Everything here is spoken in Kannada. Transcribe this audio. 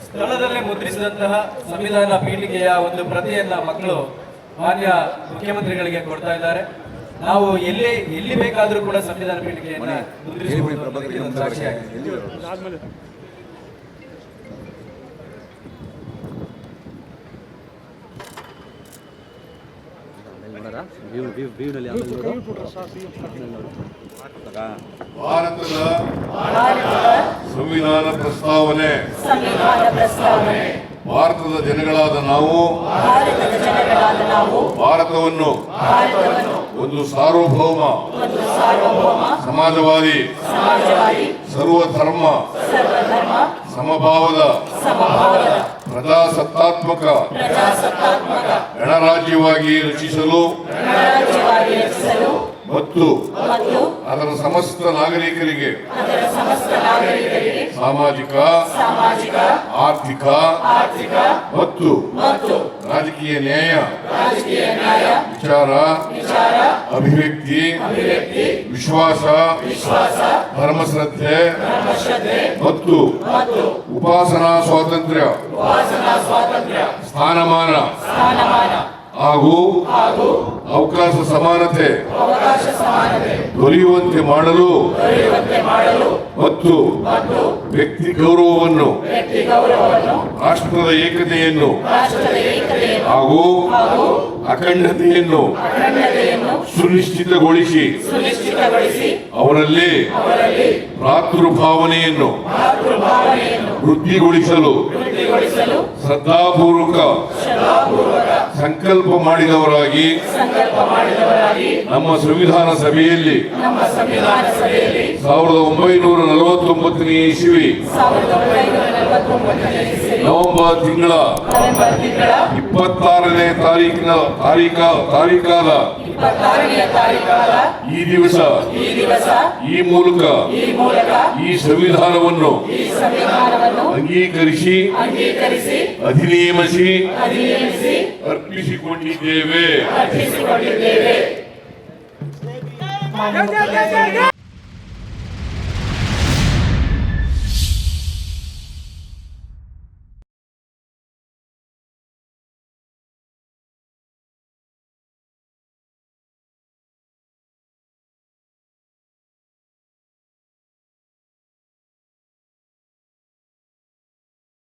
ಸ್ಥಳದಲ್ಲೇ ಮುದ್ರಿಸಿದಂತಹ ಸಂವಿಧಾನ ಪೀಠಿಕೆಯ ಒಂದು ಪ್ರತಿಯನ್ನ ಮಕ್ಕಳು ಮಾನ್ಯ ಮುಖ್ಯಮಂತ್ರಿಗಳಿಗೆ ಕೊಡ್ತಾ ಇದ್ದಾರೆ. ನಾವು ಎಲ್ಲಿ ಬೇಕಾದರೂ ಕೂಡ ಸಂವಿಧಾನ ಪೀಠಿಕೆಯನ್ನ ಮುದ್ರಿಸಬಹುದು ಸಾಕ್ಷಿಯಾಗಿದೆ. ಭಾರತದ ಸಂವಿಧಾನ ಪ್ರಸ್ತಾವನೆ ಭಾರತದ ಜನಗಳಾದ ನಾವು ಭಾರತವನ್ನು ಒಂದು ಸಾರ್ವಭೌಮ ಸಮಾಜವಾದಿ ಸರ್ವಧರ್ಮ ಸಮಭಾವದ ಪ್ರಜಾಸತ್ತಾತ್ಮಕ ಗಣರಾಜ್ಯವಾಗಿ ರಚಿಸಲು ಮತ್ತು ಅದರ ಸಮಸ್ತ ನಾಗರಿಕರಿಗೆ ಸಾಮಾಜಿಕ ಆರ್ಥಿಕ ಮತ್ತು ರಾಜಕೀಯ ನ್ಯಾಯ ವಿಚಾರ ಅಭಿವ್ಯಕ್ತಿ ವಿಶ್ವಾಸ ಧರ್ಮಶ್ರದ್ಧೆ ಮತ್ತು ಉಪಾಸನಾ ಸ್ವಾತಂತ್ರ್ಯ ಸ್ಥಾನಮಾನ ಹಾಗೂ ಅವಕಾಶ ಸಮಾನತೆ ದೊರೆಯುವಂತೆ ಮಾಡಲು ಮತ್ತು ವ್ಯಕ್ತಿ ಗೌರವವನ್ನು ರಾಷ್ಟ್ರದ ಏಕತೆಯನ್ನು ಹಾಗೂ ಅಖಂಡತೆಯನ್ನು ಸುನಿಶ್ಚಿತಗೊಳಿಸಿ ಅವರಲ್ಲಿ ಭ್ರಾತೃಭಾವನೆಯನ್ನು ವೃದ್ಧಿಗೊಳಿಸಲು ಶ್ರದ್ಧಾಪೂರ್ವಕ ಸಂಕಲ್ಪ ಮಾಡಿದವರಾಗಿ ನಮ್ಮ ಸಂವಿಧಾನ ಸಭೆಯಲ್ಲಿ 1949ನೇ ಇಸವಿ ನವೆಂಬರ್ ತಿಂಗಳ 26ನೇ ತಾರೀಖಾದ ಈ ದಿವಸ ಈ ಮೂಲಕ ಈ ಸಂವಿಧಾನವನ್ನು ಅಂಗೀಕರಿಸಿ ಅಧಿನಿಯಮಿಸಿ ಅರ್ಪಿಸಿಕೊಂಡಿದ್ದೇವೆ.